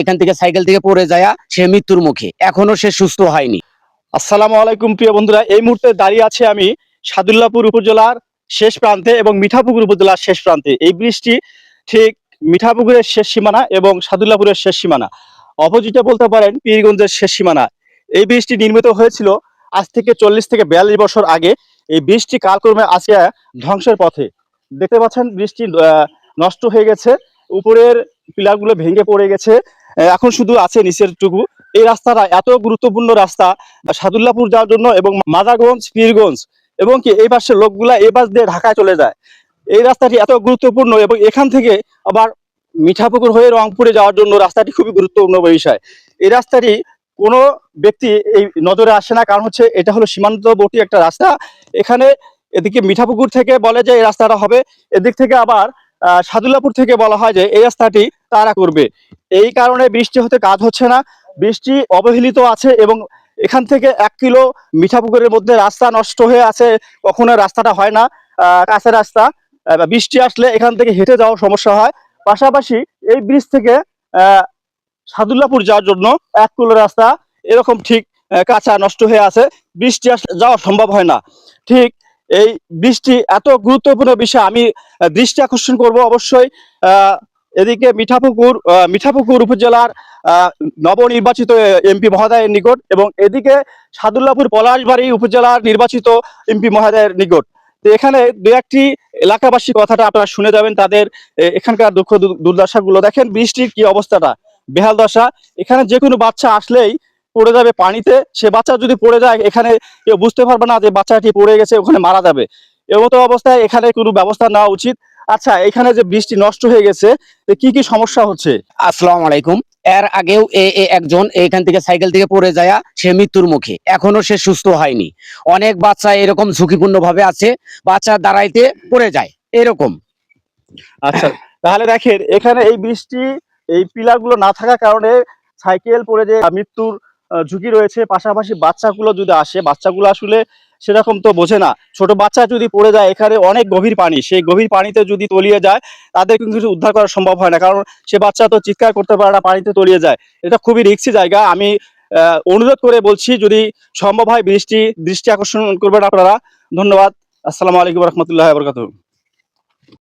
এখান থেকে সাইকেল থেকে পড়ে যায় সে মৃত্যুর মুখে, এখনো সে সুস্থ হয়নি। আসসালামু আলাইকুম প্রিয় বন্ধুরা, এই মুহূর্তে দাঁড়িয়ে আছে আমি সাদুল্লাপুর উপজেলার শেষ প্রান্তে এবং মিঠাপুকুর উপজেলার শেষ প্রান্তে। এই ব্রিজটি ঠিক মিঠাপুকুরের শেষ সীমানা এবং সাদুল্লাপুরের শেষ সীমানা, অপোজিটে বলতে পারেন পীরগঞ্জের শেষ সীমানা। এই ব্রিজটি নির্মিত হয়েছিল আজ থেকে 40 থেকে 42 বছর আগে। এই ব্রিজটি কালক্রমে আজকে ধ্বংসের পথে। দেখতে পাচ্ছেন ব্রিজটি নষ্ট হয়ে গেছে, উপরের পিলারগুলো ভেঙে পড়ে গেছে, এখন শুধু আছে নিচের টুকু। এই রাস্তাটা এত গুরুত্বপূর্ণ রাস্তা সাদুল্লাপুর যাওয়ার জন্য এবং মাদারগঞ্জ, পীরগঞ্জ এবং কি এই পাশের লোকগুলা এই পাশ দিয়ে ঢাকায় চলে যায়। এই রাস্তাটি এত গুরুত্বপূর্ণ এবং এখান থেকে আবার মিঠাপুকুর হয়ে রংপুরে যাওয়ার জন্য রাস্তাটি খুবই গুরুত্বপূর্ণ বিষয়। এই রাস্তাটি কোনো ব্যক্তি এই নজরে আসে না, কারণ হচ্ছে এটা হলো সীমান্তবর্তী একটা রাস্তা। এখানে এদিকে মিঠাপুকুর থেকে বলে যে এই রাস্তাটা হবে, এদিক থেকে আবার সাদুল্লাপুর থেকে বলা হয় যে এই রাস্তাটি তারা করবে। এই কারণে বৃষ্টি হতে কাজ হচ্ছে না, বৃষ্টি অবহেলিত আছে এবং এখান থেকে 1 কিলো মিঠাপুকুরের মধ্যে রাস্তা নষ্ট হয়ে আছে, কখনো রাস্তাটা হয় না কাঁচা রাস্তা। বৃষ্টি আসলে এখান থেকে হেঁটে যাওয়ার সমস্যা হয়। পাশাপাশি এই ব্রিজ থেকে সাদুল্লাপুর যাওয়ার জন্য 1 কিলো রাস্তা এরকম ঠিক কাঁচা নষ্ট হয়ে আছে, বৃষ্টি আসলে যাওয়া সম্ভব হয় না। ঠিক এই বৃষ্টি এত গুরুত্বপূর্ণ বিষয়, আমি দৃষ্টি আকর্ষণ করব অবশ্যই এদিকে মিঠাপুকুর উপজেলার নবনির্বাচিত এমপি মহোদয়ের নিকট এবং এদিকে সাদুল্লাপুর পলাশবাড়ি উপজেলার নির্বাচিত এমপি মহোদয়ের নিকট। তো এখানে দু একটি এলাকাবাসী কথাটা আপনারা শুনে যাবেন, তাদের এখানকার দুঃখ দুর্দশা গুলো। দেখেন বৃষ্টির কি অবস্থাটা, বেহাল দশা। এখানে যে কোনো বাচ্চা আসলেই পড়ে যাবে পানিতে, সে বাচ্চা যদি পড়ে যায় এখানে কেউ বুঝতে পারবে না যে বাচ্চাটি পড়ে গেছে, ওখানে মারা যাবে। এমতো অবস্থায় এখানে কোনো ব্যবস্থা নেওয়া উচিত। আচ্ছা, এখানে যে বৃষ্টি নষ্ট হয়ে গেছে, কি কি সমস্যা হচ্ছে? আসসালামু আলাইকুম। এর আগেও একজন এখান থেকে সাইকেল থেকে পড়ে যায় সে মৃত্যুর মুখে, এখনো সে সুস্থ হয়নি। অনেক বাচ্চা এরকম ঝুঁকিপূর্ণ ভাবে আছে, বাচ্চা দাঁড়াইতে পড়ে যায় এরকম। আচ্ছা, তাহলে দেখেন এখানে এই বৃষ্টি, এই পিলারগুলো না থাকার কারণে সাইকেল পড়ে যে মৃত্যুর ঝুঁকি রয়েছে। পাশাপাশি বাচ্চাগুলো যদি আসে, বাচ্চাগুলো আসলে সেরকম তো বোঝে না। ছোট বাচ্চা যদি পড়ে যায়, এখানে অনেক গভীর পানি, সেই গভীর পানিতে যদি তলিয়ে যায় তাদের কিন্তু কিছু উদ্ধার করা সম্ভব হয় না, কারণ সে বাচ্চা তো চিৎকার করতে পারে না, পানিতে তলিয়ে যায়। এটা খুবই রিস্কি জায়গা। আমি অনুরোধ করে বলছি, যদি সম্ভব হয় দৃষ্টি আকর্ষণ করবেন আপনারা। ধন্যবাদ। আসসালামু আলাইকুম রহমতুল্লাহ বরকাতুহ।